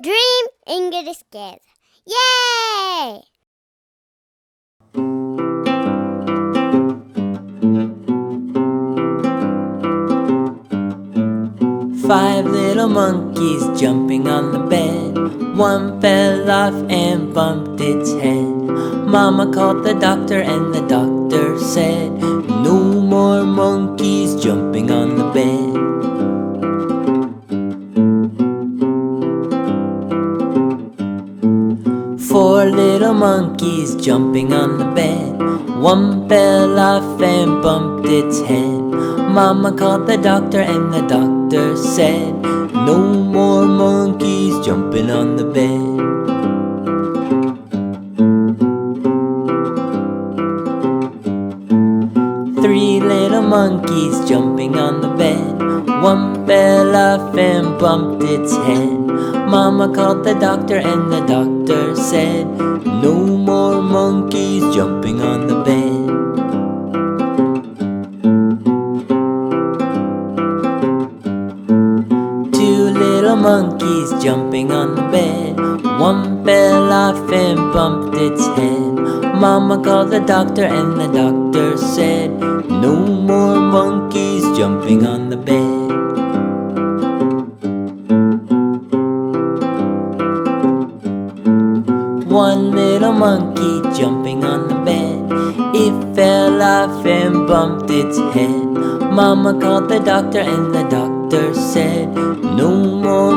Dream English Kids. Yay! Five little monkeys jumping on the bed. One fell off and bumped its head. Mama called the doctor and the doctor said, "No more monkeys jumping on the bed." Four little monkeys jumping on the bed. One fell off and bumped its head. Mama called the doctor and the doctor said, "No more monkeys jumping on the bed." Three little monkeys jumping on the bed. One fell off and bumped its head. Mama called the doctor and the doctor said, "No more monkeys jumping on the bed." Two little monkeys jumping on the bed. One fell off and bumped its head. Mama called the doctor and the doctor said, "No more monkeys jumping on the bed." One little monkey jumping on the bed. It fell off and bumped its head. Mama called the doctor and the doctor said, "No more